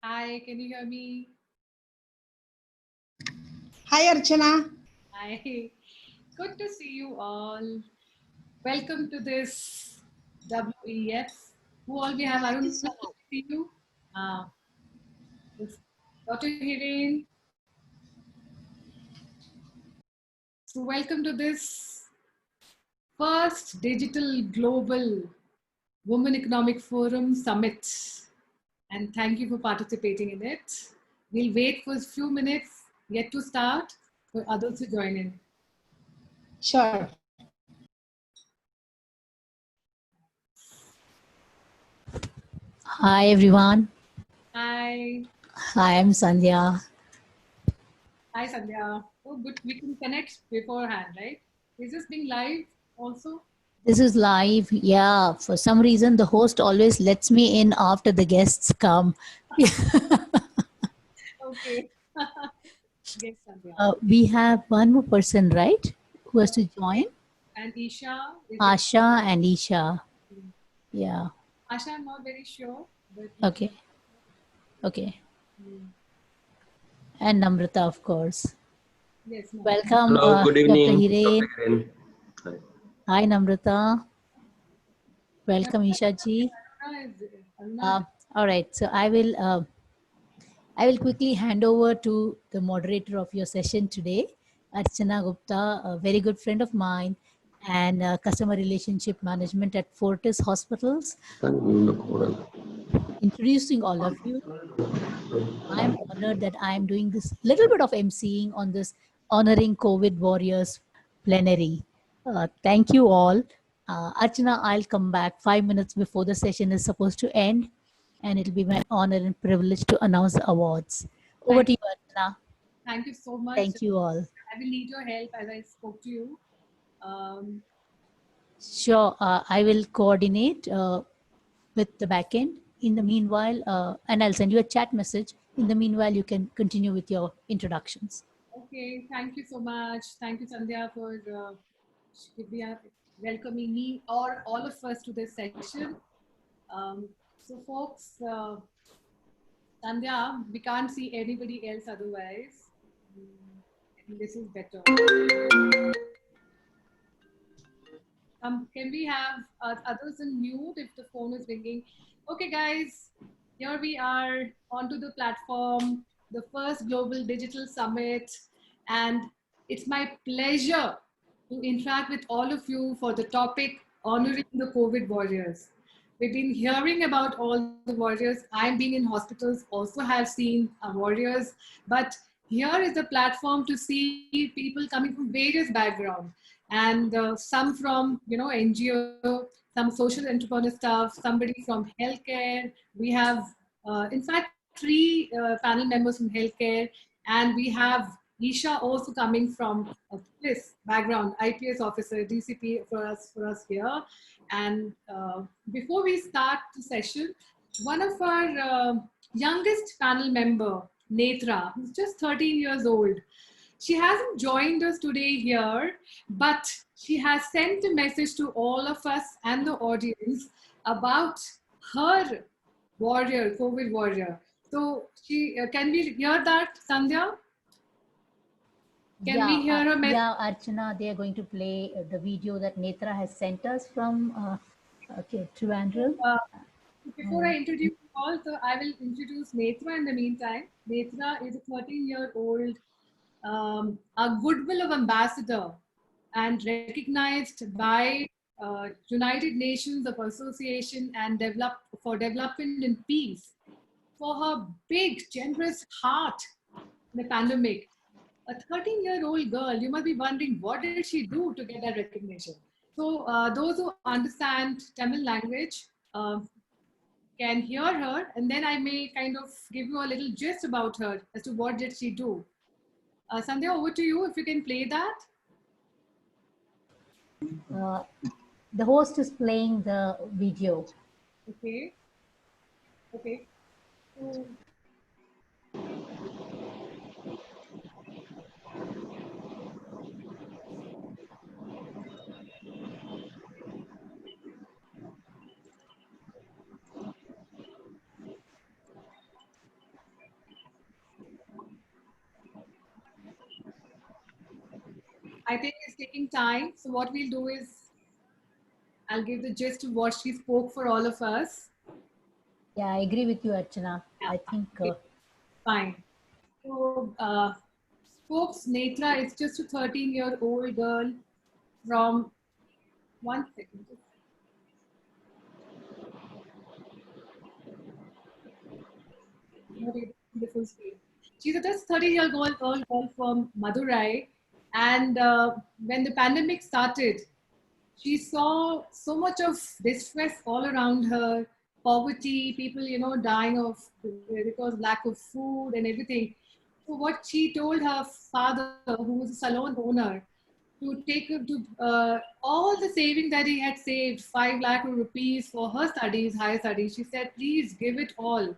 Hi, can you hear me? Hi Archana. Hi, good to see you all. Welcome to this WEF. Who all we have? I don't know. See you. Uh, this Dr. Hiren. So, welcome to this first digital global Women Economic Forum Summit. And thank you for participating in it. We'll wait for a few minutes yet to start for others to join in. Sure. Hi everyone. Hi. Hi, I'm Sandhya. Hi, Sandhya. Oh, good. We can connect beforehand, right? Is this being live also? This is live. Yeah, for some reason the host always lets me in after the guests come. Okay. Yes, Sandhya. We have one more person, right? Who has to join? And Isha, is it? Asha and Isha. Yeah. Asha, I'm not very sure, but Okay. Okay. mm, And Namrata, of course. yes, no. Welcome, Hello, good Dr. evening, Dr. Hiren. Hiren. Hi. Hi, Namrata. Welcome, Isha ji. Aruna Uh, all right. So I will quickly hand over to the moderator of your session today, Archana Gupta, a very good friend of mine and customer relationship management at Fortis Hospitals. Introducing all of you, I am honored that I am doing this little bit of emceeing on this honoring COVID warriors plenary. Thank you all. Archana, I'll come back 5 minutes before the session is supposed to end, and it'll be my honor and privilege to announce the awards. Over Thank, to you, Archana. thank you so much. Thank you all. I will need your help as I spoke to you. Um, Sure, I will coordinate with the backend. In the meanwhile, and I'll send you a chat message. In the meanwhile, you can continue with your introductions. okay, thank you so much. Thank you, Sandhya, for we are welcoming me or all of us to this session. So, folks, Sandhya, we can't see anybody else otherwise. I think this is better. Can we have others in mute if the phone is ringing? Okay, guys, here we are onto the platform, the first Global Digital Summit, and it's my pleasure to interact with all of you for the topic honoring the COVID warriors. We've been hearing about all the warriors. I'm being in hospitals, also have seen warriors, but here is the platform to see people coming from various backgrounds and some from NGO, some social entrepreneur stuff, somebody from healthcare. We have, in fact, three panel members from healthcare, and we have Isha also coming from a police background, IPS officer, DCP for us here. And before we start the session, one of our youngest panel member, Netra, who's just 13 years old, she hasn't joined us today here, but she has sent a message to all of us and the audience about her warrior, COVID warrior. So she can we hear that, Sandhya? Can we hear her message? Yeah, Archana, they are going to play the video that Netra has sent us from Trivandrum. Uh, Before I introduce you all, so I will introduce Netra in the meantime. Netra is a 13-year-old, a goodwill of ambassador and recognized by United Nations of Association and for Development and Peace for her big, generous heart in the pandemic. A 13-year-old girl, you must be wondering, what did she do to get that recognition? So those who understand Tamil language, uh, can hear her, and then I may kind of give you a little gist about her as to what did she do. Sandhya, over to you if you can play that. Uh, the host is playing the video. Okay. Okay. So, I think it's taking time. So what we'll do is I'll give the gist of what she spoke for all of us. Yeah, I agree with you, Archana. Yeah, I think okay, fine. So, folks, Netra is just a 13-year-old girl from, one second. Not able to see the full screen. She's a just 30-year-old girl from Madurai. And when the pandemic started, she saw so much of distress all around her, poverty, people, dying of because lack of food and everything. So what she told her father, who was a salon owner, to take to all the saving that he had saved, 5 lakh rupees for her studies, higher studies. She said, please give it all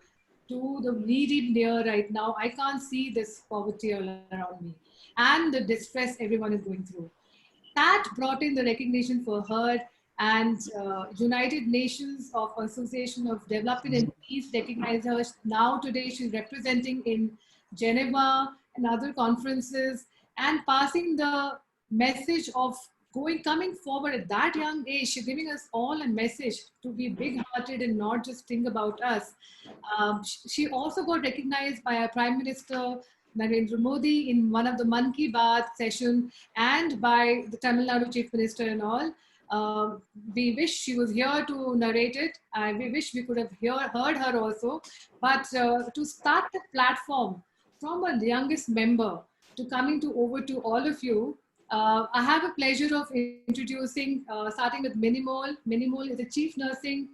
to the needy near right now. I can't see this poverty all around me and the distress everyone is going through. That brought in the recognition for her, and United Nations of Association of Development and Peace recognized her. Now today she's representing in Geneva and other conferences and passing the message of coming forward at that young age. She's giving us all a message to be big hearted and not just think about us. She also got recognized by our Prime Minister Narendra Modi in one of the Mann Ki Baat session and by the Tamil Nadu Chief Minister and all. We wish she was here to narrate it. We wish we could have heard her also. But to start the platform from a youngest member to coming to over to all of you, I have a pleasure of introducing, starting with Minimol. Minimol is the Chief Nursing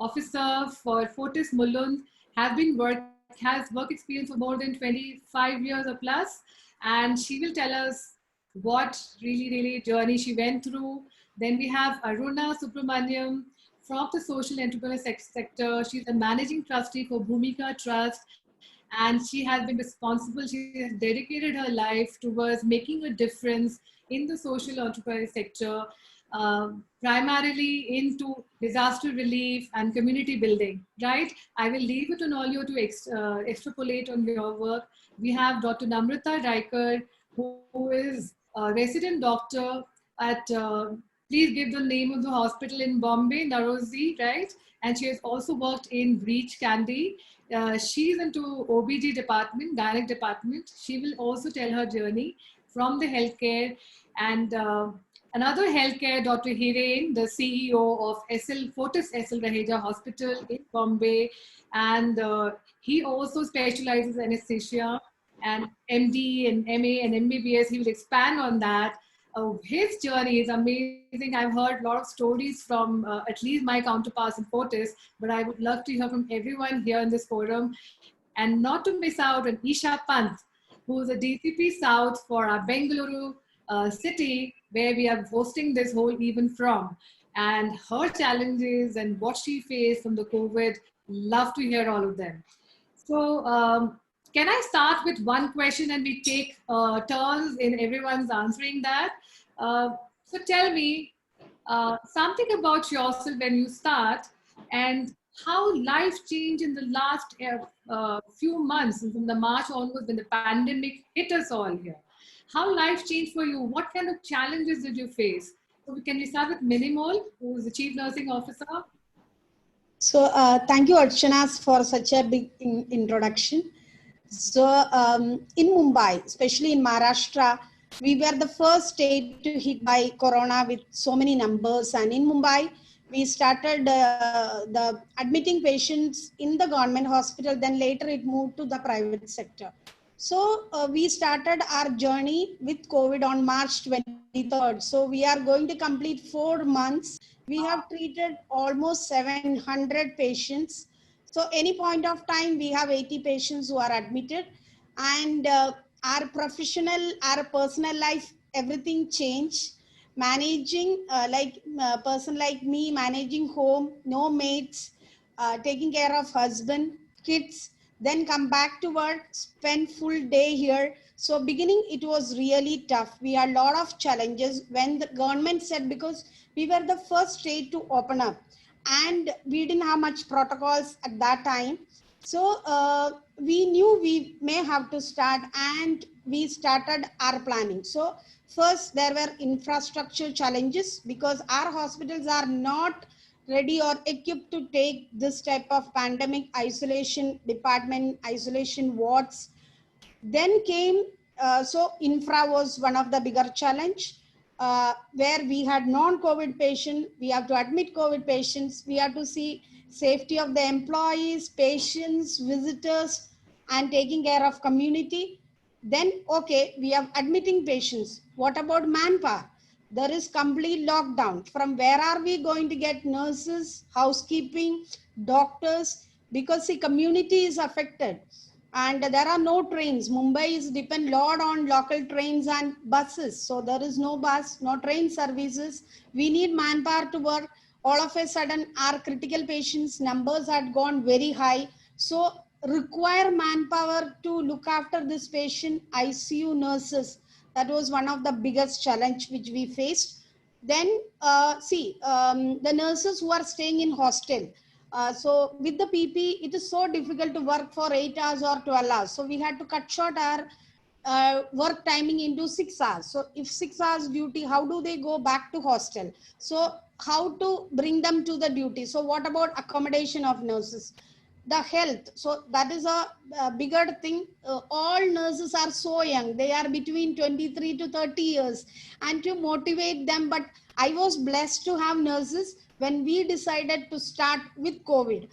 Officer for Fortis Mulund, has work experience for more than 25 years or plus, and she will tell us what really journey she went through. Then we have Aruna Subramaniam from the social entrepreneur sector. She's a managing trustee for Bhumika Trust, and she has been responsible. She has dedicated her life towards making a difference in the social entrepreneur sector, primarily into disaster relief and community building, right? I will leave it on all you to extrapolate on your work. We have Dr. Namrata Raikar, who is a resident doctor at, please give the name of the hospital in Bombay, Narozi, right? And she has also worked in Breach Candy. She's into OBG department, gynec department. She will also tell her journey from the healthcare. And another healthcare, Dr. Hiren, the CEO of Fortis SL Raheja Hospital in Bombay. And he also specializes in anesthesia and MD and MA and MBBS. He will expand on that. His journey is amazing. I've heard a lot of stories from at least my counterparts in Fortis, but I would love to hear from everyone here in this forum. And not to miss out on Isha Pant, who is a DCP South for our Bengaluru city, where we are hosting this whole event from. And her challenges and what she faced from the COVID, love to hear all of them. So can I start with one question and we take turns in everyone's answering that? So tell me something about yourself when you start and how life changed in the last few months, from the March onwards when the pandemic hit us all here. How life changed for you? What kind of challenges did you face? So can we start with Minimol, who is the Chief Nursing Officer? So thank you, Archana, for such a big introduction. So in Mumbai, especially in Maharashtra, we were the first state to hit by Corona with so many numbers. And in Mumbai, we started the admitting patients in the government hospital. Then later it moved to the private sector. So we started our journey with COVID on March 23rd. So we are going to complete 4 months. We have treated almost 700 patients. So any point of time, we have 80 patients who are admitted, and our professional, our personal life, everything changed. Managing a person like me, managing home, no mates, taking care of husband, kids, then come back to work, spend full day here. So beginning, it was really tough. We had a lot of challenges when the government said, because we were the first state to open up and we didn't have much protocols at that time. So we knew we may have to start, and we started our planning. So first there were infrastructure challenges because our hospitals are not ready or equipped to take this type of pandemic isolation department, isolation wards. Then came, so infra was one of the bigger challenge, where we had non-COVID patient, we have to admit COVID patients, we have to see safety of the employees, patients, visitors, and taking care of community. Then, okay, we have admitting patients. What about manpower? There is complete lockdown. From where are we going to get nurses, housekeeping, doctors? Because the community is affected and there are no trains. Mumbai is depend lot on local trains and buses. So there is no bus, no train services. We need manpower to work. All of a sudden, our critical patients numbers had gone very high. So require manpower to look after this patient, ICU nurses. That was one of the biggest challenge which we faced. Then the nurses who are staying in hostel. So with the PP, it is so difficult to work for 8 hours or 12 hours. So we had to cut short our work timing into 6 hours. So if 6 hours duty, how do they go back to hostel? So how to bring them to the duty? So what about accommodation of nurses? The health. So that is a bigger thing. All nurses are so young. They are between 23 to 30 years. And to motivate them, but I was blessed to have nurses when we decided to start with COVID.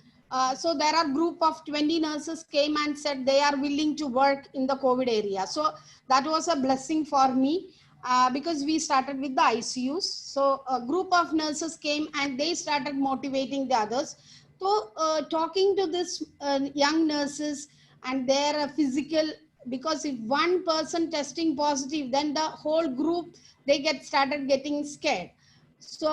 So there are group of 20 nurses came and said they are willing to work in the COVID area. So that was a blessing for me. Because we started with the ICUs. So a group of nurses came and they started motivating the others. So talking to this young nurses and their physical, because if one person testing positive, then the whole group, they started getting scared. So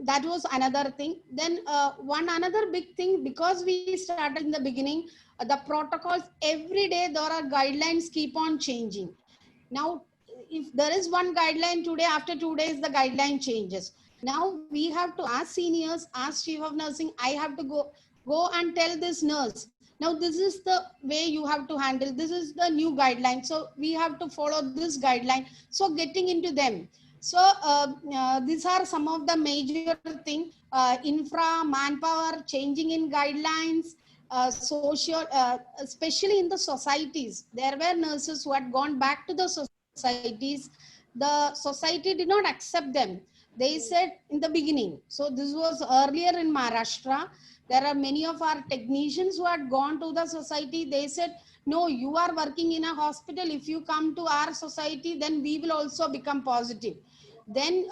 that was another thing. Then one another big thing, because we started in the beginning, the protocols, every day there are guidelines keep on changing. Now, if there is one guideline today, after 2 days, the guideline changes. Now we have to, as seniors, as chief of nursing, I have to go and tell this nurse. Now this is the way you have to handle. This is the new guideline. So we have to follow this guideline. So getting into them. So these are some of the major thing. Infra, manpower, changing in guidelines, social, especially in the societies. There were nurses who had gone back to the societies. The society did not accept them. They said in the beginning. So this was earlier in Maharashtra. There are many of our technicians who had gone to the society. They said, no, you are working in a hospital. If you come to our society, then we will also become positive. Then,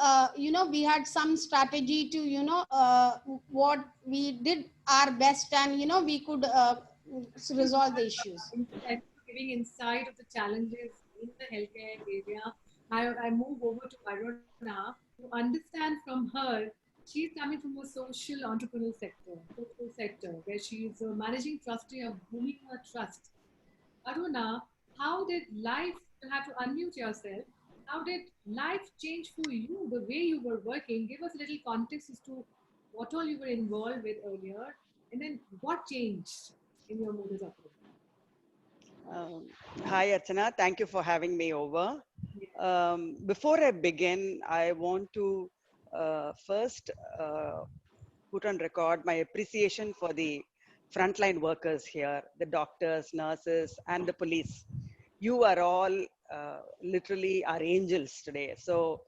we had some strategy to, what we did our best and, we could resolve the issues. Thank you for giving insight of the challenges in the healthcare area. I move over to Aruna to understand from her. She's coming from a social entrepreneurial sector, where she is a managing trustee of Bhumika Trust. Aruna, how did life, you have to unmute yourself, how did life change for you, the way you were working? Give us a little context as to what all you were involved with earlier, and then what changed in your modus operandi. Hi, Archana. Thank you for having me over. Before I begin, I want to first put on record my appreciation for the frontline workers here, the doctors, nurses, and the police. You are all literally our angels today. So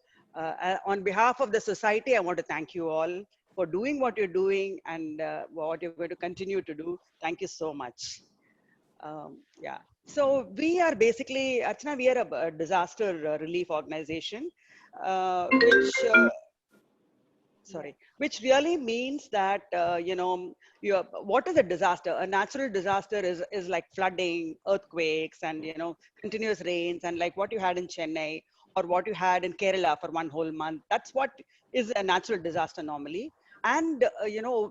on behalf of the society, I want to thank you all for doing what you're doing and what you're going to continue to do. Thank you so much. Yeah. So we are basically, Archana, we are a disaster relief organization, which really means that, what is a disaster? A natural disaster is like flooding, earthquakes, and, continuous rains, and like what you had in Chennai or what you had in Kerala for one whole month. That's what is a natural disaster normally. And,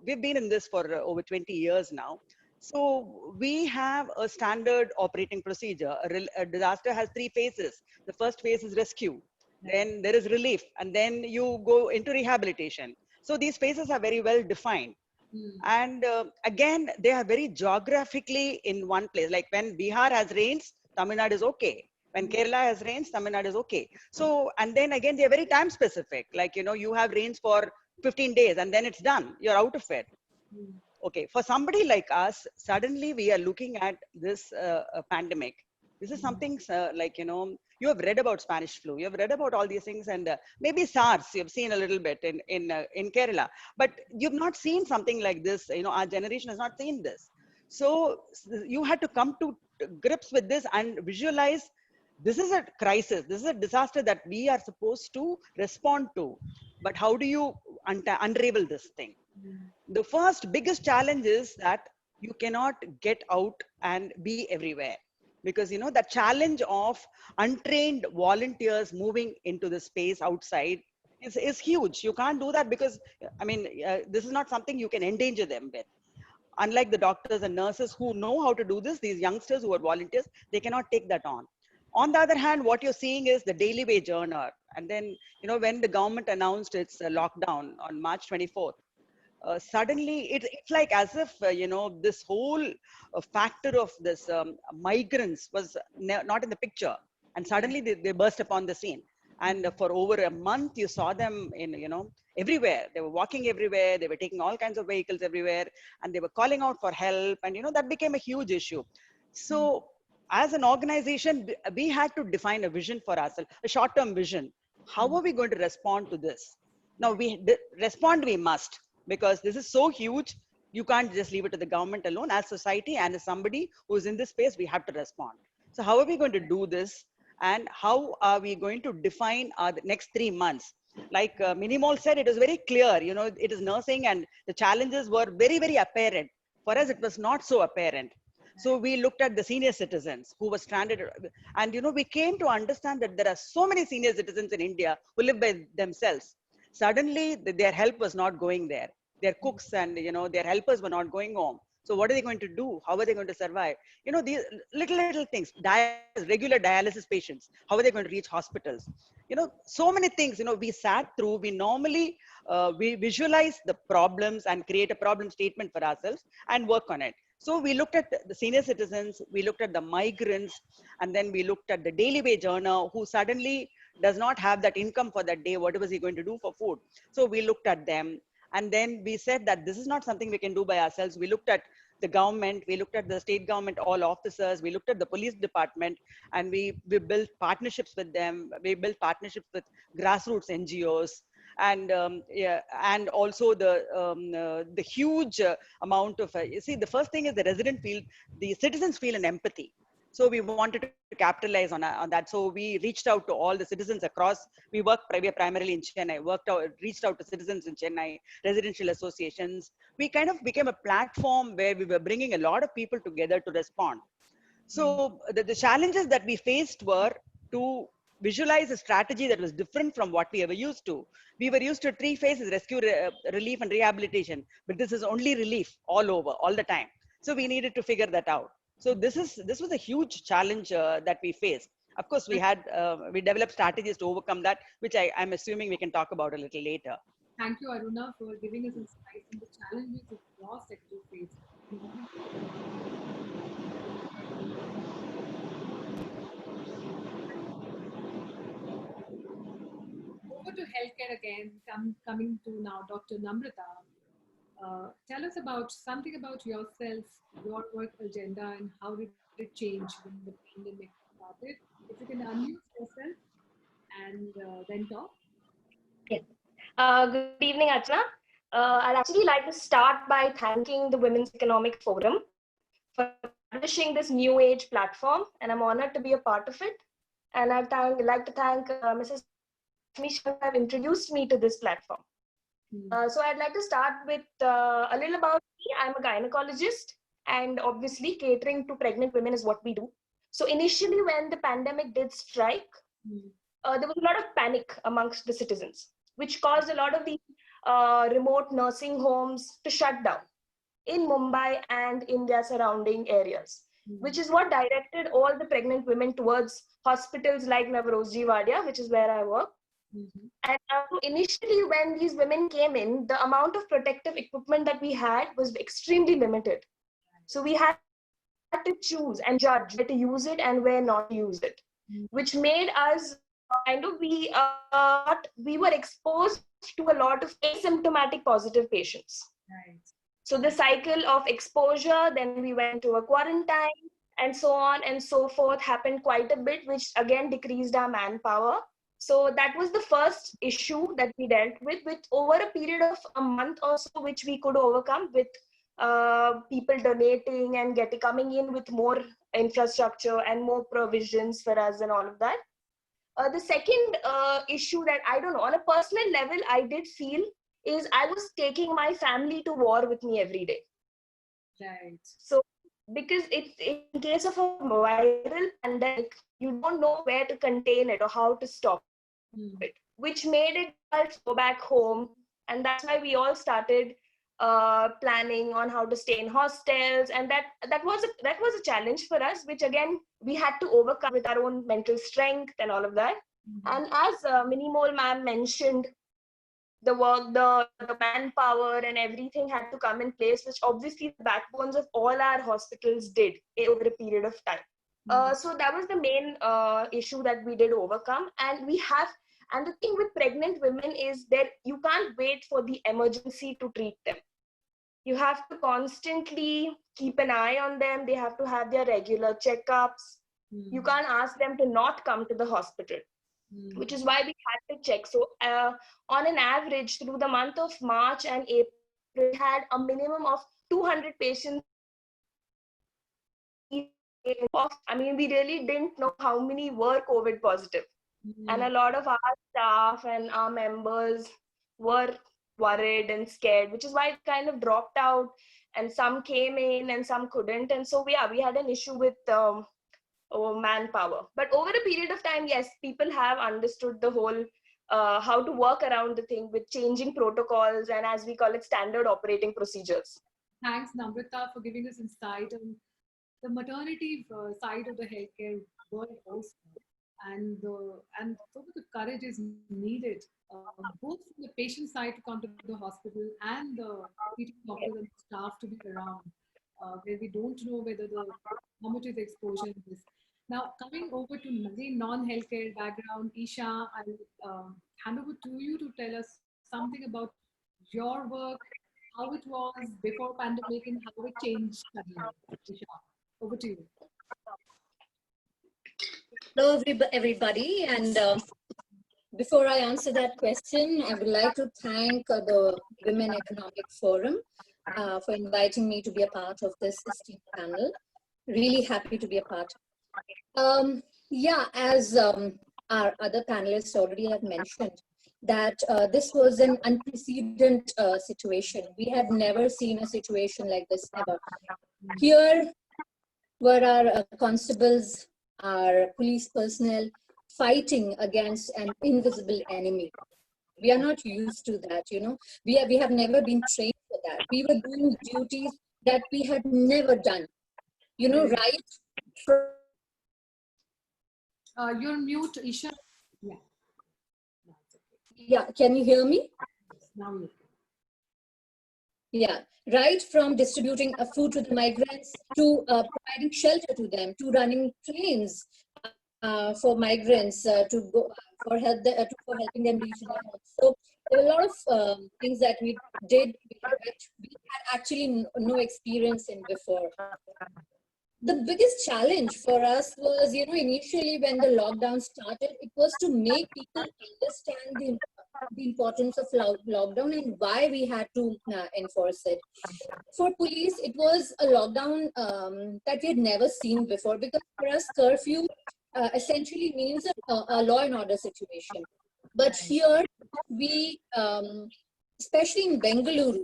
we've been in this for over 20 years now. So we have a standard operating procedure. A disaster has 3 phases. The first phase is rescue. Then there is relief, and then you go into rehabilitation. So these phases are very well defined. And again, they are very geographically in one place. Like when Bihar has rains, Tamil Nadu is okay. When Kerala has rains, Tamil Nadu is okay. So, and then again, they're very time specific. Like, you have rains for 15 days and then it's done. You're out of it. Okay, for somebody like us, suddenly we are looking at this pandemic. This is something like, you have read about Spanish flu, you have read about all these things, and maybe SARS, you've seen a little bit in Kerala, but you've not seen something like this. Our generation has not seen this. So you had to come to grips with this and visualize this is a crisis, this is a disaster that we are supposed to respond to. But how do you unravel this thing? The first biggest challenge is that you cannot get out and be everywhere, because the challenge of untrained volunteers moving into the space outside is huge. You can't do that because this is not something you can endanger them with. Unlike the doctors and nurses who know how to do this, these youngsters who are volunteers, they cannot take that on. On the other hand, what you're seeing is the daily wage earner. And then, when the government announced its lockdown on March 24th, suddenly it's like as if this whole factor of this migrants was not in the picture, and suddenly they burst upon the scene. And for over a month you saw them in everywhere. They were walking everywhere, they were taking all kinds of vehicles everywhere, and they were calling out for help, and that became a huge issue. So as an organization, we had to define a vision for ourselves, a short-term vision. How are we going to respond to this? Now respond we must, because this is so huge. You can't just leave it to the government alone. As society and as somebody who's in this space, we have to respond. So how are we going to do this? And how are we going to define our next 3 months? Like Minimol said, it was very clear, it is nursing, and the challenges were very, very apparent. For us, it was not so apparent. So we looked at the senior citizens who were stranded. And, we came to understand that there are so many senior citizens in India who live by themselves. Suddenly, their help was not going there. Their cooks and, their helpers were not going home. So what are they going to do? How are they going to survive? These little things, regular dialysis patients, how are they going to reach hospitals? So many things, we sat through. We normally, we visualize the problems and create a problem statement for ourselves and work on it. So we looked at the senior citizens, we looked at the migrants, and then we looked at the daily wage earner who suddenly does not have that income for that day. What was he going to do for food? So we looked at them. And then we said that this is not something we can do by ourselves. We looked at the government, we looked at the state government, all officers, we looked at the police department, and we built partnerships with them. We built partnerships with grassroots NGOs. And and also the huge amount of, you see, the first thing is the citizens feel an empathy. So we wanted to capitalize on that. So we reached out to all the citizens across. We primarily in Chennai, reached out to citizens in Chennai, residential associations. We kind of became a platform where we were bringing a lot of people together to respond. So the challenges that we faced were to visualize a strategy that was different from what we ever used to. We were used to 3 phases: rescue, relief, and rehabilitation. But this is only relief all over, all the time. So we needed to figure that out. So this was a huge challenge that we faced. Of course, we developed strategies to overcome that, which I'm assuming we can talk about a little later. Thank you, Aruna, for giving us insight in the challenges of your sector faced. Over to healthcare again, coming to now Dr. Namrata. Tell us something about yourself, your work agenda, and how did it change when the pandemic started. If you can unmute yourself and then talk. Yes. Good evening, Archana. I'd actually like to start by thanking the Women's Economic Forum for publishing this new age platform, and I'm honored to be a part of it. And I'd like to thank Mrs. Misha who have introduced me to this platform. So I'd like to start with a little about me. I'm a gynecologist, and obviously catering to pregnant women is what we do. So initially when the pandemic did strike, there was a lot of panic amongst the citizens, which caused a lot of the remote nursing homes to shut down in Mumbai and in their surrounding areas, which is what directed all the pregnant women towards hospitals like Navrojji Wadia, which is where I work. And initially when these women came in, the amount of protective equipment that we had was extremely limited. So we had to choose and judge where to use it and where not to use it. which made us we were exposed to a lot of asymptomatic positive patients. Right. So the cycle of exposure, then we went to a quarantine, and so on and so forth happened quite a bit, which again decreased our manpower. So that was the first issue that we dealt with over a period of a month or so, which we could overcome with people donating and coming in with more infrastructure and more provisions for us and all of that. The second issue that I don't know, on a personal level, I did feel is I was taking my family to war with me every day. Right. So, because it's in case of a viral pandemic, you don't know where to contain it or how to stop it, which made it hard to go back home. And that's why we all started planning on how to stay in hostels, and that was a challenge for us, which again we had to overcome with our own mental strength and all of that. And as Minimol ma'am mentioned, the work, the manpower and everything had to come in place, which obviously the backbones of all our hospitals did over a period of time. So that was the main issue that we did overcome. And the thing with pregnant women is that you can't wait for the emergency to treat them. You have to constantly keep an eye on them. They have to have their regular checkups. You can't ask them to not come to the hospital, which is why we had to check. So on an average, through the month of March and April, we had a minimum of 200 patients. I mean, we really didn't know how many were COVID positive. And a lot of our staff and our members were worried and scared, which is why it kind of dropped out, and some came in and some couldn't. And so we had an issue with manpower. But over a period of time, yes, people have understood the whole how to work around the thing with changing protocols and, as we call it, standard operating procedures. Thanks, Namrata, for giving us insight on the maternity side of the healthcare world also. And so the courage is needed, both from the patient side to come to the hospital and the treating doctors and staff to be around, where we don't know whether how much is exposure in this. Now, coming over to again non-healthcare background, Isha, I'll hand over to you to tell us something about your work, how it was before pandemic and how it changed suddenly. Isha, over to you. Hello, everybody. And before I answer that question, I would like to thank the Women Economic Forum for inviting me to be a part of this esteemed panel. Really happy to be a part. Yeah, as our other panelists already have mentioned, that this was an unprecedented situation. We had never seen a situation like this ever. Here were our constables, our police personnel fighting against an invisible enemy. We are not used to that, you know. We have never been trained for that. We were doing duties that we had never done, you know, right from... You're mute, Isha. Yeah. Yeah, can you hear me? Now you can. Yeah, right from distributing food to the migrants, to providing shelter to them, to running trains for migrants to go for helping them reach their homes. So there were a lot of things that we did which we had actually no experience in before. The biggest challenge for us was, you know, initially when the lockdown started, it was to make people understand the importance of lockdown and why we had to enforce it. For police, it was a lockdown that we had never seen before, because for us, curfew essentially means a law and order situation. But here, we, especially in Bengaluru,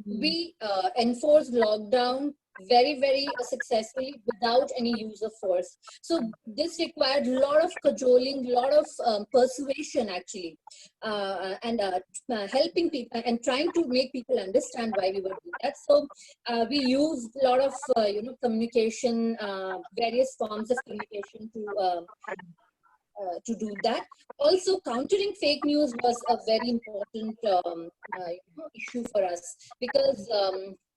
we enforced lockdown very, very successfully without any use of force. So this required a lot of cajoling, a lot of persuasion actually, and helping people and trying to make people understand why we were doing that. So we used a lot of communication, various forms of communication to do that. Also, countering fake news was a very important issue for us, because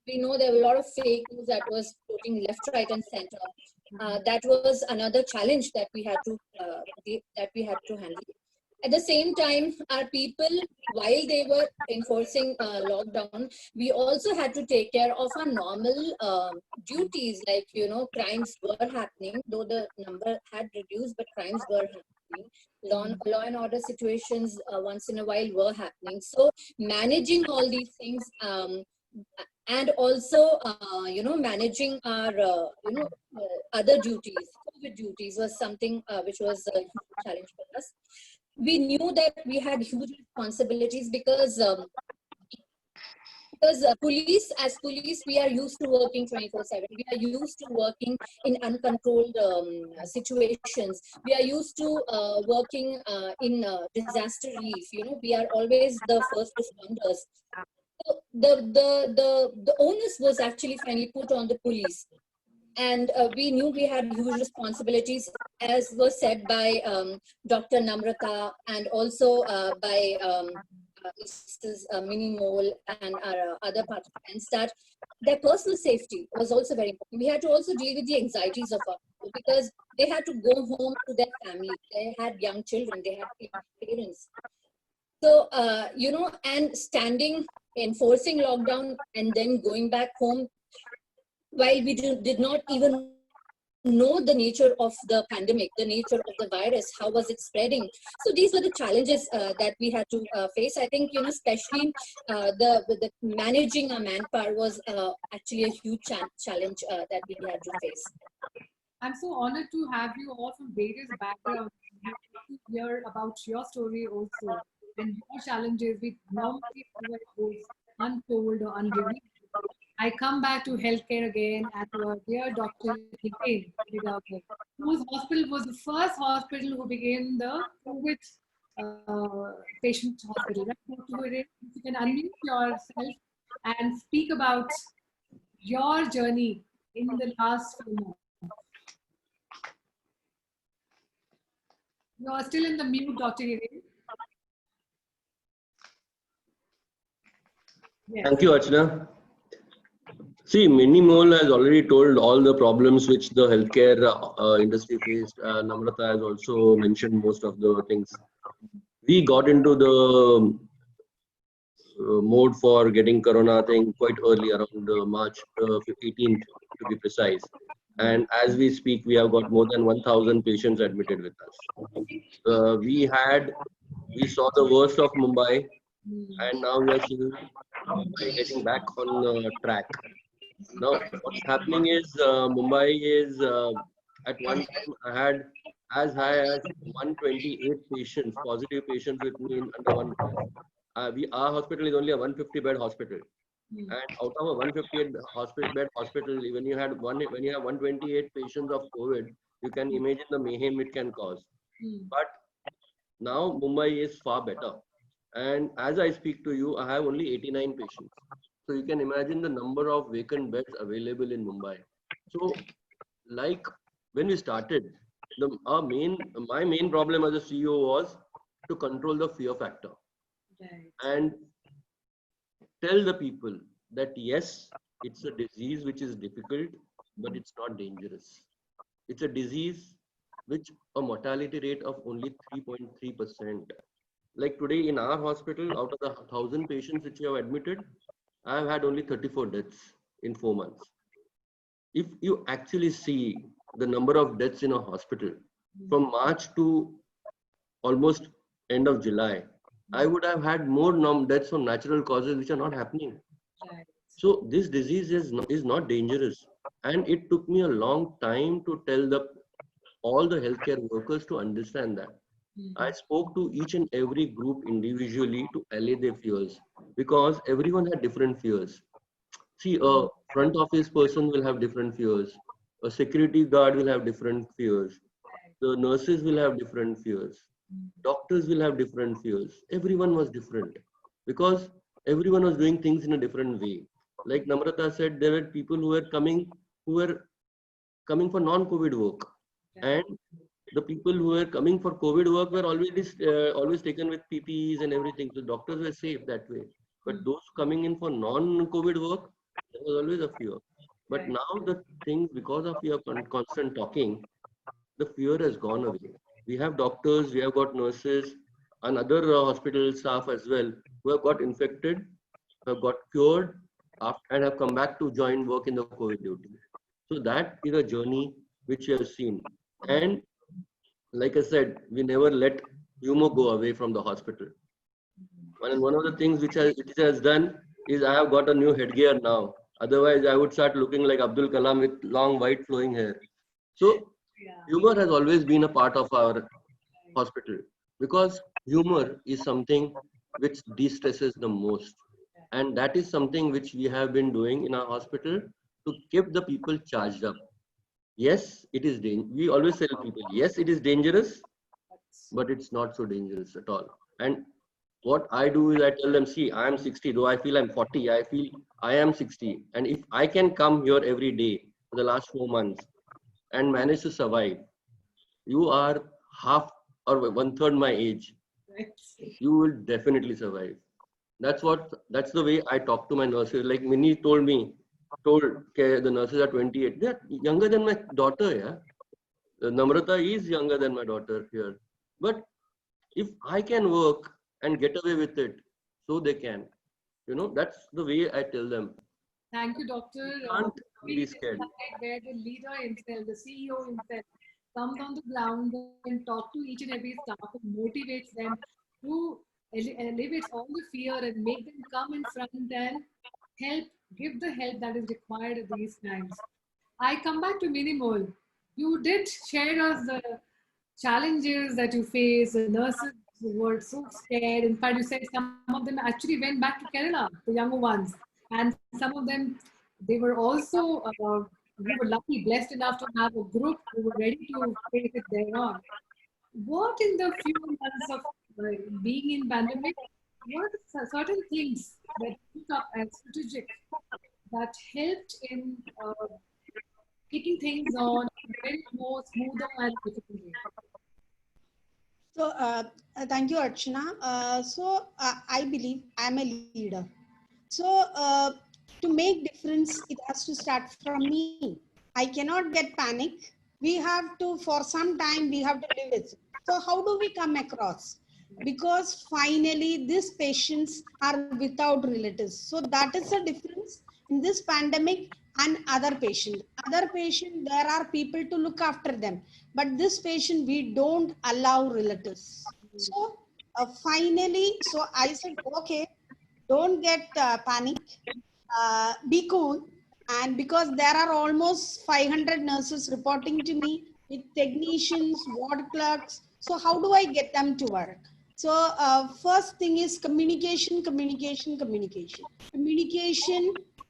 we know there were a lot of fake news that was floating left, right, and center. that was another challenge that we had to handle. At the same time, our people, while they were enforcing lockdown, we also had to take care of our normal duties, like, crimes were happening, though the number had reduced, but crimes were happening. Law and order situations once in a while were happening. So managing all these things, and also, managing our, other duties, COVID duties, was something which was a huge challenge for us. We knew that we had huge responsibilities because as police, we are used to working 24/7. We are used to working in uncontrolled situations. We are used to working in disaster relief. We are always the first responders. So the onus was actually finally put on the police. And we knew we had huge responsibilities, as was said by Dr. Namrata, and also by Mrs. Minnie Mole and our other participants, that their personal safety was also very important. We had to also deal with the anxieties of our people, because they had to go home to their family. They had young children, they had parents. So, and enforcing lockdown and then going back home, while we did not even know the nature of the pandemic, the nature of the virus, how was it spreading. So these were the challenges that we had to face. I think, especially the managing our manpower was actually a huge challenge that we had to face. I'm so honored to have you all from various backgrounds to hear about your story also and your challenges with normally goes untold or unrevealed. I come back to healthcare again and to our dear Dr. Hiten, whose hospital was the first hospital who became the COVID patient hospital. Right? Dr. Hiten, if you can unmute yourself and speak about your journey in the last few months. You are still in the mute, Dr. Hiten. Yes. Thank you, Archana. See, Minnie Mole has already told all the problems which the healthcare industry faced. Namrata has also mentioned most of the things. We got into the mode for getting corona thing quite early, around March 18th to be precise. And as we speak, we have got more than 1,000 patients admitted with us. We saw the worst of Mumbai, and now we are seeing Mumbai getting back on track. Now, what's happening is Mumbai is at one time I had as high as 128 patients, positive patients with me under one bed. Our hospital is only a 150-bed hospital, and out of a 158-bed hospital, when you have 128 patients of COVID, you can imagine the mayhem it can cause. But now Mumbai is far better, and as I speak to you, I have only 89 patients. So you can imagine the number of vacant beds available in Mumbai. So, like when we started, my main problem as a CEO was to control the fear factor, and tell the people that yes, it's a disease which is difficult, but it's not dangerous. It's a disease which a mortality rate of only 3.3%. Like today in our hospital, out of the 1,000 patients which we have admitted, I have had only 34 deaths in 4 months. If you actually see the number of deaths in a hospital from March to almost end of July, I would have had more deaths from natural causes which are not happening. So this disease is not dangerous, and it took me a long time to tell all the healthcare workers to understand that. I spoke to each and every group individually to allay their fears, because everyone had different fears. See, a front office person will have different fears. A security guard will have different fears. The nurses will have different fears. Doctors will have different fears. Everyone was different because everyone was doing things in a different way. Like Namrata said, there were people who were coming for non-COVID work, and the people who were coming for COVID work were always taken with PPEs and everything. So doctors were safe that way. But those coming in for non-COVID work, there was always a fear. But Right. now the things, because of your constant talking, the fear has gone away. We have doctors, we have got nurses, and other hospital staff as well who have got infected, have got cured, and have come back to join work in the COVID duty. So that is a journey which we have seen. And like I said, we never let humor go away from the hospital. And one of the things which it has done is I have got a new headgear now. Otherwise, I would start looking like Abdul Kalam with long white flowing hair. So Yeah. humor has always been a part of our hospital because humor is something which de-stresses the most. And that is something which we have been doing in our hospital to keep the people charged up. Yes, it is dangerous. We always tell people, yes, it is dangerous, but it's not so dangerous at all. And what I do is I tell them, see, I am 60, though I feel I'm 40, I feel I am 60. And if I can come here every day for the last 4 months and manage to survive, you are half or one third my age. Right. You will definitely survive. That's the way I talk to my nurses. Like Minnie told okay, the nurses are 28. They're younger than my daughter, yeah. Namrata is younger than my daughter here. But if I can work and get away with it, so they can. That's the way I tell them. Thank you, Doctor. Can't We be scared. decide where the leader himself, the CEO himself, comes on the ground and talk to each and every staff and motivates them to alleviate all the fear and make them come in front and help, give the help that is required at these times. I come back to Minimol. You did share us the challenges that you face. The nurses were so scared. In fact, you said some of them actually went back to Kerala, the younger ones, and some of them they were also we were lucky, blessed enough to have a group who were ready to face it thereon. What in the few months of being in pandemic, what are certain things that you took up as strategic that helped in keeping things on a very more smoother and efficient way? So, thank you, Archana. I believe I'm a leader. So, to make difference, it has to start from me. I cannot get panic. We have to, for some time, we have to live with it. So, how do we come across? Because finally, these patients are without relatives. So, that is the difference in this pandemic and other patient. Other patient, there are people to look after them. But this patient, we don't allow relatives. So, finally, so I said, okay, don't get panic, be cool. And because there are almost 500 nurses reporting to me with technicians, ward clerks, so how do I get them to work? So first thing is communication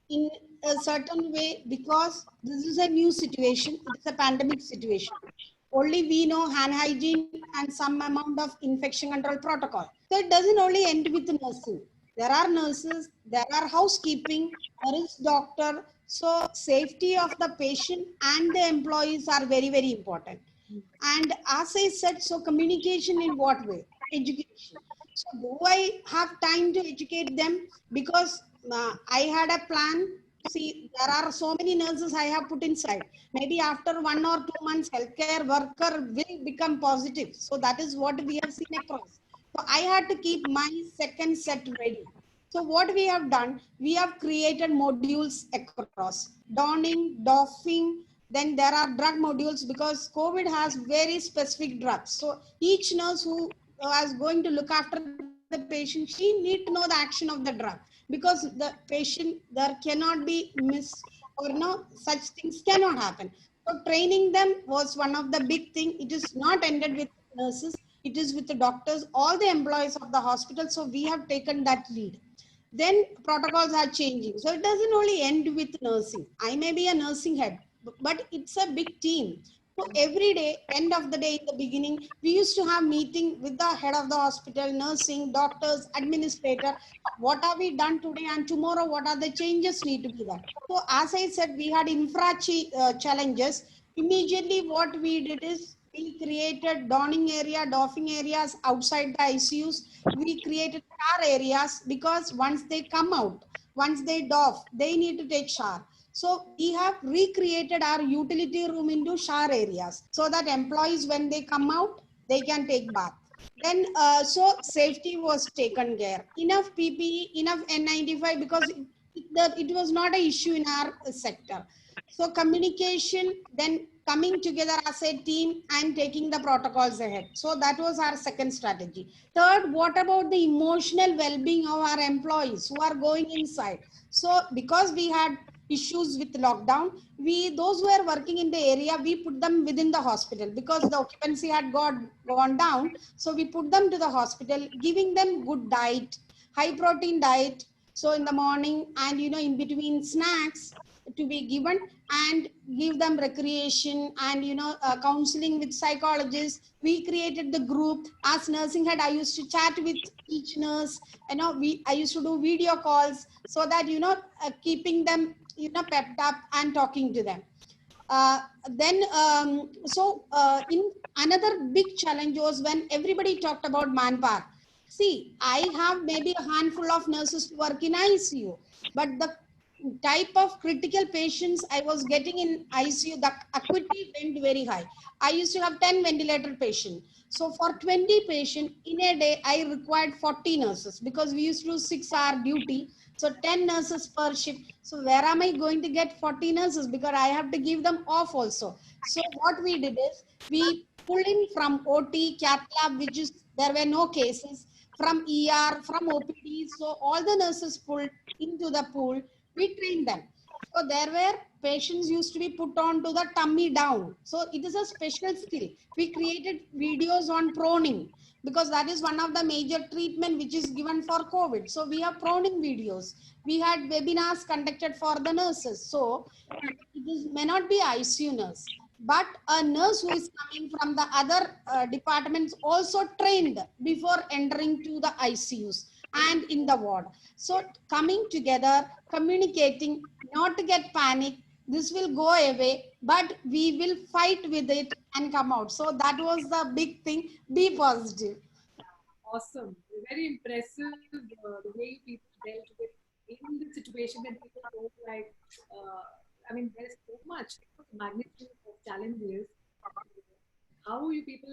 in a certain way, because this is a new situation. It's a pandemic situation. Only we know hand hygiene and some amount of infection control protocol. So it doesn't only end with nursing. There are nurses, there are housekeeping, there is doctor. So safety of the patient and the employees are very, very important. And as I said, so communication in what way? Education. So do I have time to educate them? Because I had a plan. See, there are so many nurses I have put inside. Maybe after 1 or 2 months, healthcare worker will become positive. So that is what we have seen across. So I had to keep my second set ready. So what we have done, we have created modules across donning, doffing. Then there are drug modules because COVID has very specific drugs. So each nurse who is going to look after the patient, she need to know the action of the drug, because the patient, there cannot be miss or no such things cannot happen. So training them was one of the big thing. It is not ended with nurses. It is with the doctors, all the employees of the hospital. So we have taken that lead. Then protocols are changing. So it doesn't only end with nursing. I may be a nursing head, but it's a big team. So every day, end of the day, in the beginning, we used to have meeting with the head of the hospital, nursing, doctors, administrator. What have we done today and tomorrow? What are the changes need to be done? So as I said, we had challenges. Immediately what we did is we created donning area, doffing areas outside the ICUs. We created shower areas because once they come out, once they doff, they need to take shower. So we have recreated our utility room into shower areas so that employees, when they come out, they can take bath. Then, so safety was taken care. Enough PPE, enough N95, because it was not an issue in our sector. So communication, then coming together as a team and taking the protocols ahead. So that was our second strategy. Third, what about the emotional well-being of our employees who are going inside? So because we had issues with lockdown, those who were working in the area, we put them within the hospital because the occupancy had gone down. So we put them to the hospital, giving them good diet, high protein diet. So in the morning and in between snacks to be given, and give them recreation and counseling with psychologists. We created the group. As nursing head, I used to chat with each nurse. I used to do video calls so that keeping them pepped up and talking to them. In another big challenge was when everybody talked about manpower. See, I have maybe a handful of nurses to work in ICU, but the type of critical patients I was getting in ICU, the acuity went very high. I used to have 10 ventilator patients. So for 20 patients in a day, I required 40 nurses because we used to do 6-hour duty. So 10 nurses per shift. So where am I going to get 40 nurses? Because I have to give them off also. So what we did is we pulled in from OT, cath lab, which is, there were no cases, from ER, from OPD. So all the nurses pulled into the pool. We trained them. So there were patients used to be put on to the tummy down. So it is a special skill. We created videos on proning because that is one of the major treatment which is given for COVID. So we have proning videos. We had webinars conducted for the nurses. So may not be ICU nurse, but a nurse who is coming from the other departments also trained before entering to the ICUs and in the ward. So coming together, communicating, not to get panic, this will go away, but we will fight with it and come out. So that was the big thing. Be positive. Awesome. Very impressive the way people dealt with in the situation when people don't like, I mean, there's so much magnitude of challenges. How you people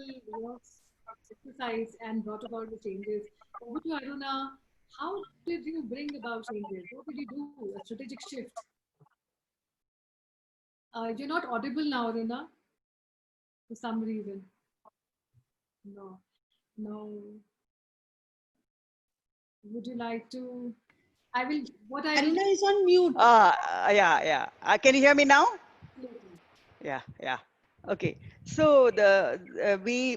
exercise and brought about the changes. Over to Aruna, how did you bring about changes? What did you do? A strategic shift. You're not audible now, Aruna, for some reason. No. Would you like to? I will. What I will. Aruna is on mute. Yeah. Can you hear me now? Yeah. Okay. So we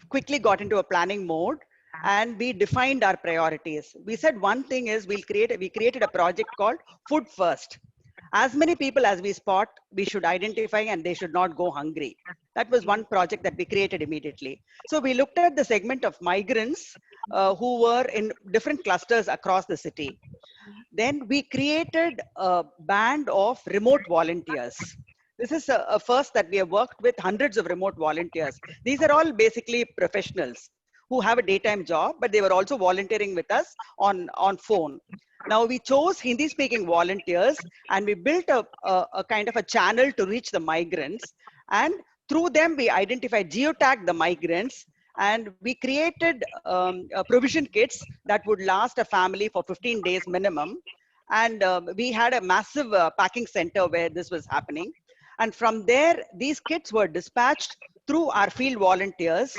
quickly got into a planning mode, and we defined our priorities. We said one thing is we created a project called Food First. As many people as we spot, we should identify, and they should not go hungry. That was one project that we created immediately. So we looked at the segment of migrants who were in different clusters across the city. Then we created a band of remote volunteers. This is a first that we have worked with hundreds of remote volunteers. These are all basically professionals who have a daytime job, but they were also volunteering with us on phone. Now we chose Hindi speaking volunteers, and we built a kind of a channel to reach the migrants, and through them we identified, geotagged the migrants, and we created provision kits that would last a family for 15 days minimum. And we had a massive packing center where this was happening. And from there, these kits were dispatched through our field volunteers,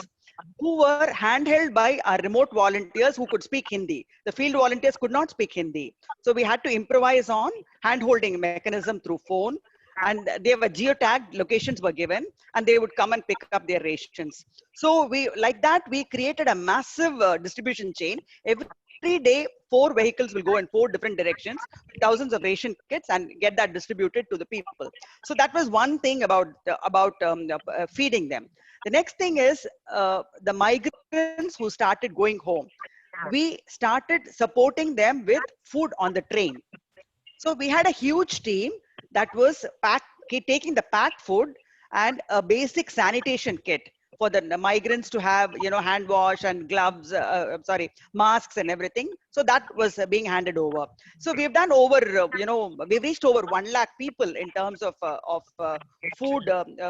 who were handheld by our remote volunteers who could speak Hindi. The field volunteers could not speak Hindi. So we had to improvise on hand-holding mechanism through phone, and they were geotagged, locations were given, and they would come and pick up their rations. So like that, we created a massive distribution chain. Every day, 4 vehicles will go in 4 different directions, thousands of ration kits, and get that distributed to the people. So that was one thing about feeding them. The next thing is the migrants who started going home. We started supporting them with food on the train. So we had a huge team that was taking the packed food and a basic sanitation kit for the migrants to have, hand wash and gloves, masks and everything. So that was being handed over. So we've done over, we've reached over 1 lakh people in terms of food,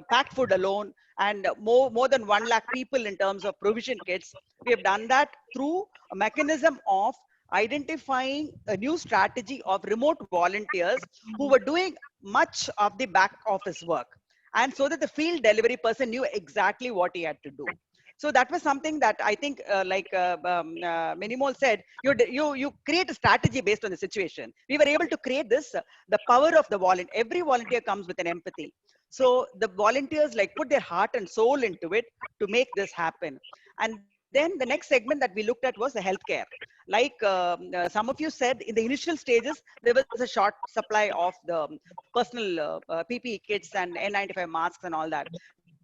packed food alone, and more than 1 lakh people in terms of provision kits. We have done that through a mechanism of identifying a new strategy of remote volunteers who were doing much of the back office work, and so that the field delivery person knew exactly what he had to do. So that was something that I think, Minimol said, you create a strategy based on the situation. We were able to create this, the power of the volunteer. Every volunteer comes with an empathy. So the volunteers put their heart and soul into it to make this happen. And then the next segment that we looked at was the healthcare. Some of you said, in the initial stages, there was a short supply of the personal PPE kits and N95 masks and all that.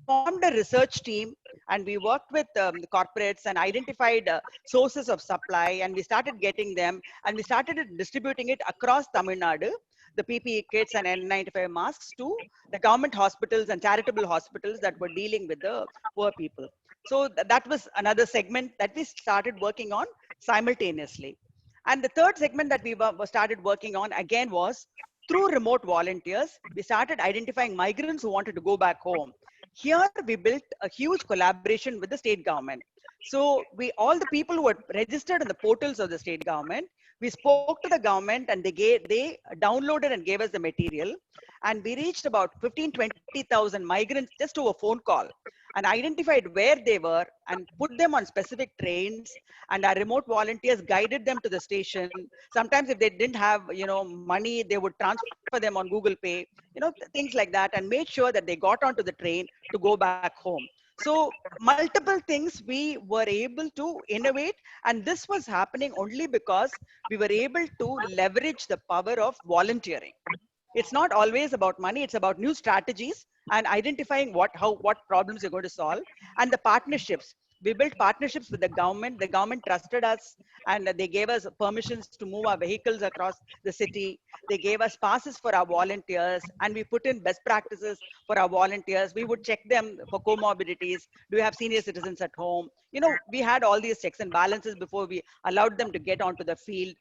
Formed a research team, and we worked with the corporates and identified sources of supply, and we started getting them, and we started distributing it across Tamil Nadu, the PPE kits and N95 masks, to the government hospitals and charitable hospitals that were dealing with the poor people. So that was another segment that we started working on simultaneously. And the third segment that we started working on again was through remote volunteers. We started identifying migrants who wanted to go back home. Here we built a huge collaboration with the state government. So all the people who were registered in the portals of the state government, we spoke to the government, and they downloaded and gave us the material. And we reached about 15-20,000 migrants just over phone call, and identified where they were and put them on specific trains. And our remote volunteers guided them to the station. Sometimes if they didn't have, money, they would transfer them on Google Pay, things like that, and made sure that they got onto the train to go back home. So multiple things we were able to innovate, and this was happening only because we were able to leverage the power of volunteering. It's not always about money, it's about new strategies and identifying what problems you're going to solve, and the partnerships. We built partnerships with the government. The government trusted us, and they gave us permissions to move our vehicles across the city. They gave us passes for our volunteers, and we put in best practices for our volunteers. We would check them for comorbidities. Do you have senior citizens at home? We had all these checks and balances before we allowed them to get onto the field.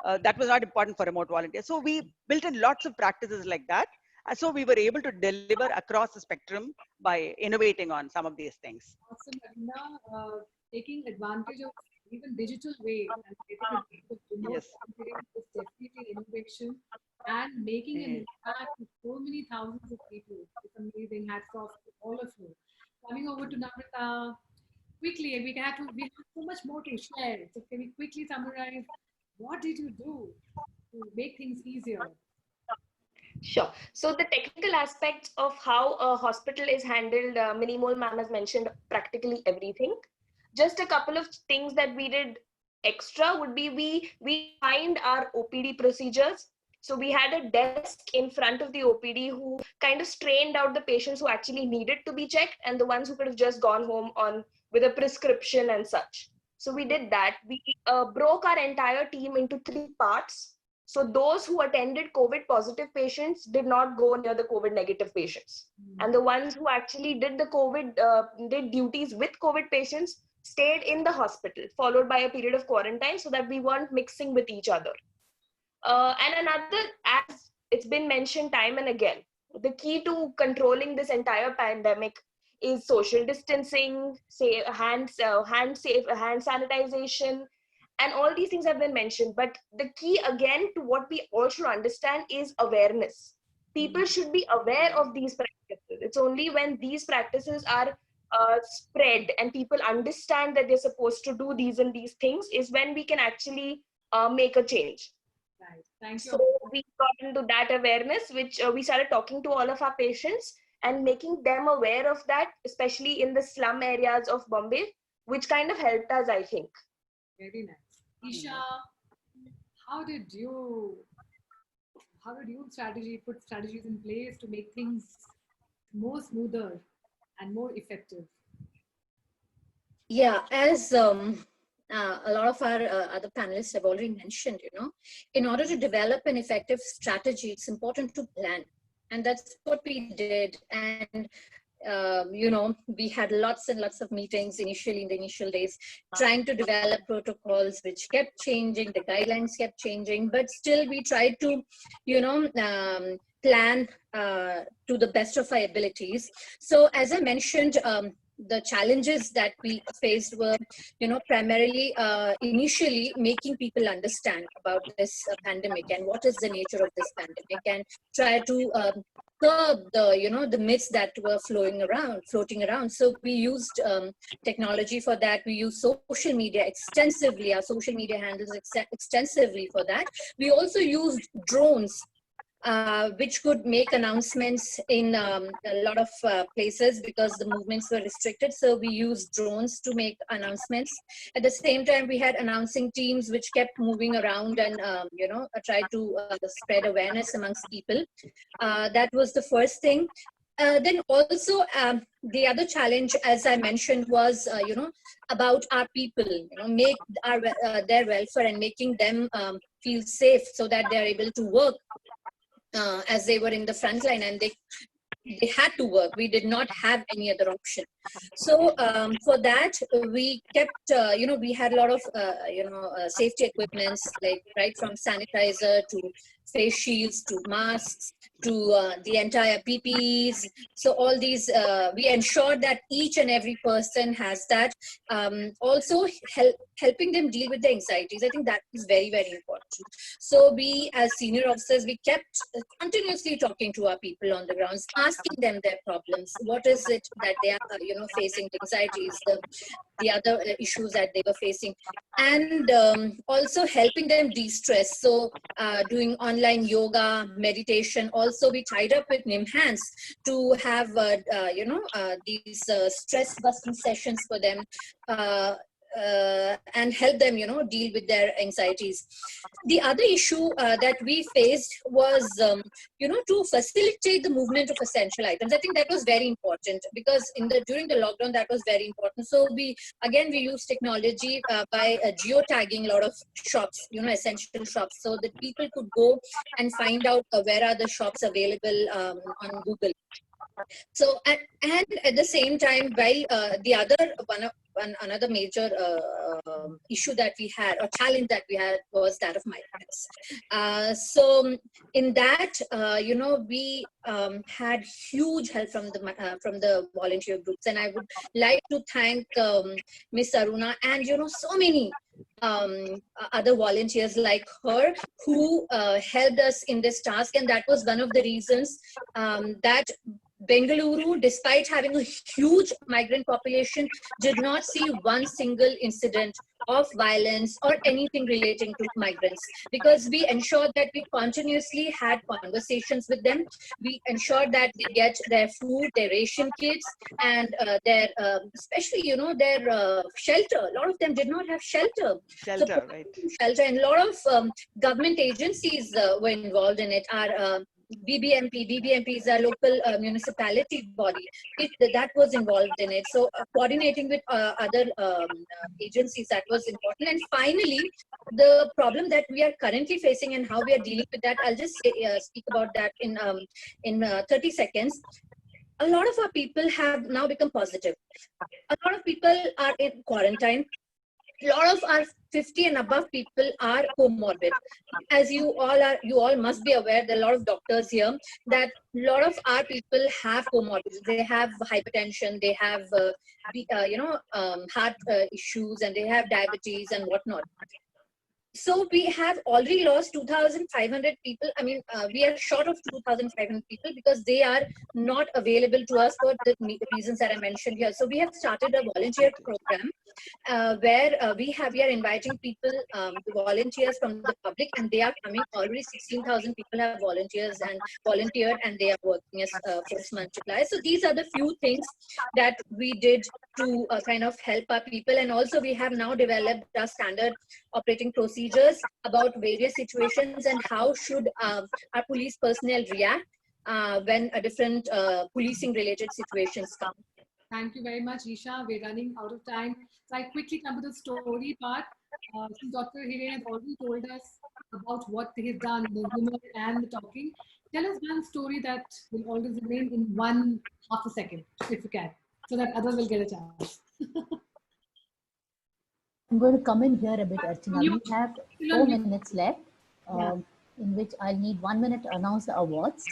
That was not important for remote volunteers. So we built in lots of practices like that. So we were able to deliver across the spectrum by innovating on some of these things. Awesome, Arina. Taking advantage of even digital way and getting advantage of remote Yes. volunteering is definitely innovation and making an impact with so many thousands of people. It's amazing. Hats off to all of you. Coming over to Namrata, quickly, we have so much more to share. So can we quickly summarize, what did you do to make things easier? Sure. So the technical aspects of how a hospital is handled, Minimol ma'am has mentioned practically everything. Just a couple of things that we did extra would be we find our OPD procedures. So we had a desk in front of the OPD who kind of strained out the patients who actually needed to be checked and the ones who could have just gone home with a prescription and such. So we did that. We broke our entire team into 3 parts. So those who attended COVID positive patients did not go near the COVID negative patients. And the ones who actually did the did duties with COVID patients stayed in the hospital, followed by a period of quarantine so that we weren't mixing with each other. And another, as it's been mentioned time and again, the key to controlling this entire pandemic is social distancing, hand sanitization, and all these things have been mentioned. But the key again to what we all should understand is awareness. People should be aware of these practices. It's only when these practices are spread and people understand that they're supposed to do these and these things is when we can actually make a change. Right. Thank you. So we got into that awareness, which we started talking to all of our patients and making them aware of that, especially in the slum areas of Bombay, which kind of helped us, I think. Very nice. Isha, how did you put strategies in place to make things more smoother and more effective? Yeah, as a lot of our other panelists have already mentioned, in order to develop an effective strategy, it's important to plan. And that's what we did. And you know, we had lots and lots of meetings initially in the initial days, trying to develop protocols which kept changing, the guidelines kept changing, but still we tried to, you know, plan to the best of our abilities. So as I mentioned, the challenges that we faced were, you know, primarily initially making people understand about this pandemic and what is the nature of this pandemic, and try to curb the, you know, the myths that were floating around. So we used technology for that. We used social media extensively, our social media handles extensively for that. We also used drones, which could make announcements in a lot of places because the movements were restricted. So we used drones to make announcements. At the same time, we had announcing teams which kept moving around and, you know, tried to spread awareness amongst people. That was the first thing. Then also the other challenge, as I mentioned, was, you know, about our people, you know, make our, their welfare and making them feel safe so that they're able to work. As they were in the front line and they had to work. We did not have any other option. So for that, we kept, you know, we had a lot of, you know, safety equipments, like right from sanitizer to face shields to masks to the entire PPEs. So all these, we ensured that each and every person has that. Also helping them deal with the anxieties. I think that is very, very important. So we, as senior officers, we kept continuously talking to our people on the grounds, asking them their problems. What is it that they are, you know, facing, the anxieties, the other issues that they were facing, and also helping them de-stress. So doing online yoga, meditation. Also, we tied up with NIMHANS to have, you know, these stress busting sessions for them. And help them, you know, deal with their anxieties. The other issue that we faced was, you know, to facilitate the movement of essential items. I think that was very important because during the lockdown, that was very important. So we used technology by geotagging a lot of shops, you know, essential shops, so that people could go and find out where are the shops available on Google. So, and at the same time, while the other another major issue that we had, or challenge that we had, was that of migrants. So in that, you know, we had huge help from the volunteer groups, and I would like to thank Miss Aruna and, you know, so many other volunteers like her who helped us in this task. And that was one of the reasons that Bengaluru, despite having a huge migrant population, did not see one single incident of violence or anything relating to migrants, because we ensured that we continuously had conversations with them. We ensured that they get their food, their ration kits, and their, especially, you know, their shelter. A lot of them did not have shelter. Shelter, so, right. Shelter, and a lot of government agencies were involved in it. Our BBMP is a local municipality body. That was involved in it. So coordinating with other agencies, that was important. And finally, the problem that we are currently facing and how we are dealing with that, I'll just speak about that in 30 seconds. A lot of our people have now become positive. A lot of people are in quarantine. A lot of our 50 and above people are comorbid. As you all must be aware, there are a lot of doctors here, that a lot of our people have comorbidities. They have hypertension, they have you know, heart issues, and they have diabetes and whatnot. So we have already lost 2,500 people. I mean, we are short of 2,500 people because they are not available to us for the reasons that I mentioned here. So we have started a volunteer program where we are inviting people, volunteers from the public, and they are coming. Already 16,000 people have volunteered, and they are working as force multipliers. So these are the few things that we did to kind of help our people. And also we have now developed our standard operating procedures about various situations and how should our police personnel react when a different policing related situations come. Thank you very much, Isha. We're running out of time. So I quickly come to the story part. Dr. Hiren has already told us about what he's done, the humor and the talking. tell us one story that will always remain in 1/2 a second, if you can, so that others will get a chance. I'm going to come in here a bit, Archana. You- We have you're 4 mute. minutes left, in which I'll need 1 minute to announce the awards.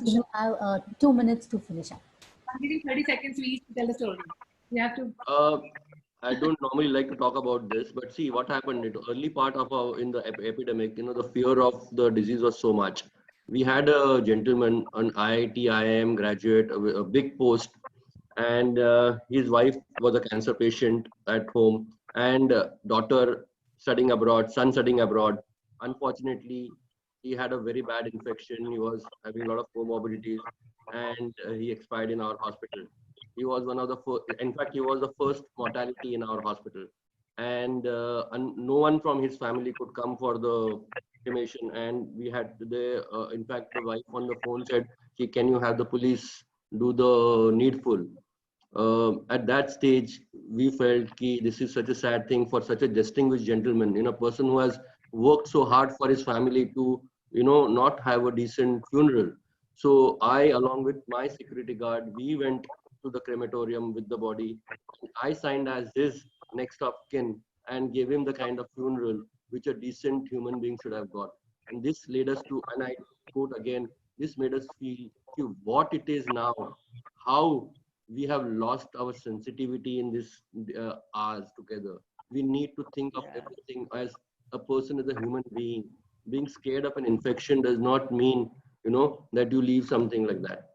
So you have 2 minutes to finish up. I'm giving 30 seconds to each to tell the story. You have to. I don't normally like to talk about this, but see what happened in the early part of in the epidemic, the fear of the disease was so much. We had a gentleman, an IIT, IIM graduate, a big post, and his wife was a cancer patient at home, and daughter studying abroad, son studying abroad. Unfortunately, he had a very bad infection. He was having a lot of comorbidities, and he expired in our hospital. He was one of the first, in fact, he was the first mortality in our hospital. And no one from his family could come for the cremation. And we had in fact, the wife on the phone said, can you have the police do the needful? At that stage, we felt this is such a sad thing for such a distinguished gentleman, a person who has worked so hard for his family to, not have a decent funeral. So I, along with my security guard, we went to the crematorium with the body. I signed as his next of kin and gave him the kind of funeral which a decent human being should have got. And this led us to, and I quote again, this made us feel what it is now, how we have lost our sensitivity in this hours together. We need to think of everything as a person, as a human being. Being scared of an infection does not mean, that you leave something like that.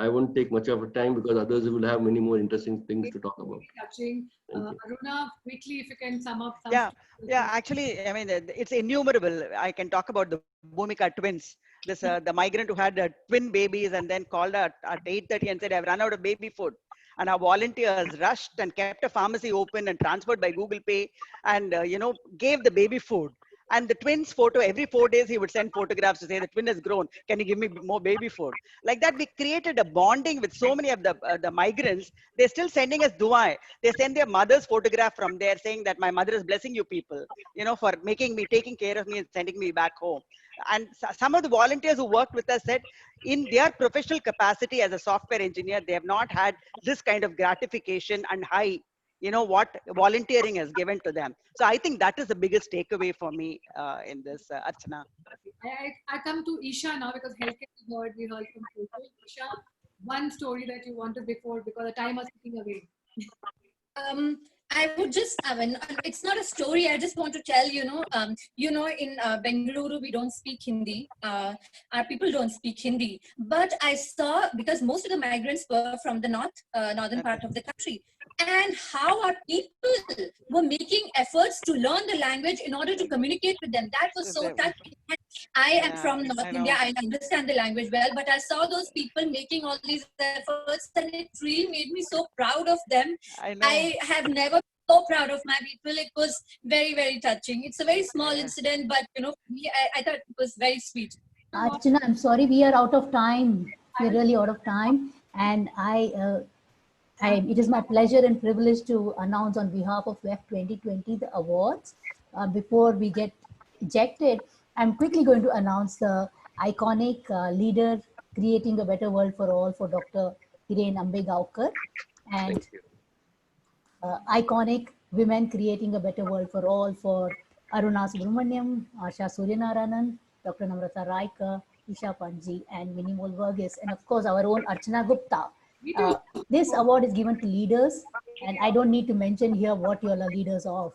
I won't take much of a time because others will have many more interesting things to talk about. Touching. Aruna, quickly, if you can sum up. Yeah. Actually, I mean, it's innumerable. I can talk about the Bhumika twins. This the migrant who had twin babies and then called at 8:30 and said, "I've run out of baby food." And our volunteers rushed and kept a pharmacy open and transferred by Google Pay, and gave the baby food. And the twins' photo, every 4 days he would send photographs to say the twin has grown. Can you give me more baby food? Like that, we created a bonding with so many of the migrants. They're still sending us dua. They send their mother's photograph from there saying that my mother is blessing you people, for taking care of me and sending me back home. And some of the volunteers who worked with us said in their professional capacity as a software engineer, they have not had this kind of gratification and high, what volunteering has given to them. So I think that is the biggest takeaway for me in this, Archana. I come to Isha now because healthcare is heard. We heard from people. Isha, one story that you wanted before because the time was ticking away. I would just, I mean, it's not a story. I just want to tell, in Bengaluru, we don't speak Hindi. Our people don't speak Hindi. But I saw, because most of the migrants were from the northern part of the country, and how our people were making efforts to learn the language in order to communicate with them. That was so touching. I am from North India. I understand the language well, but I saw those people making all these efforts, and it really made me so proud of them. I have never been so proud of my people. It was very, very touching. It's a very small incident, but for me, I thought it was very sweet. Archana, I'm sorry, we are out of time. We're really out of time, and it is my pleasure and privilege to announce on behalf of WEF 2020 the awards. Before we get ejected, I'm quickly going to announce the iconic leader creating a better world for all for Dr. Hiren Ambegaonkar, and iconic women creating a better world for all for Aruna Subramaniam, Asha Suryanarayanan, Dr. Namrata Raika, Isha Panji, and Minimol Verghese, and of course our own Archana Gupta. This award is given to leaders, and I don't need to mention here what you all are leaders of.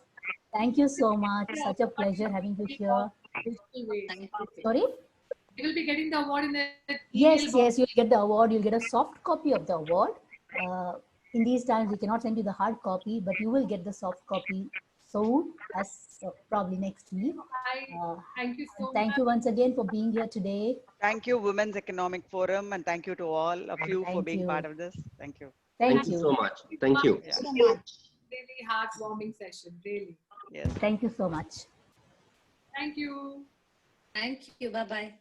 Thank you so much. Such a pleasure having you here. Sorry? You will be getting the award in the Yes, you'll get the award. You'll get a soft copy of the award. In these times, we cannot send you the hard copy, but you will get the soft copy soon, as probably next week. Thank you so much. Thank you once again for being here today. Thank you, Women's Economic Forum, and thank you to all of you for being part of this. Thank you. Thank you so much. Thank you. So much. Really heartwarming session, really. Yes. Thank you so much. Thank you. Thank you. Bye-bye.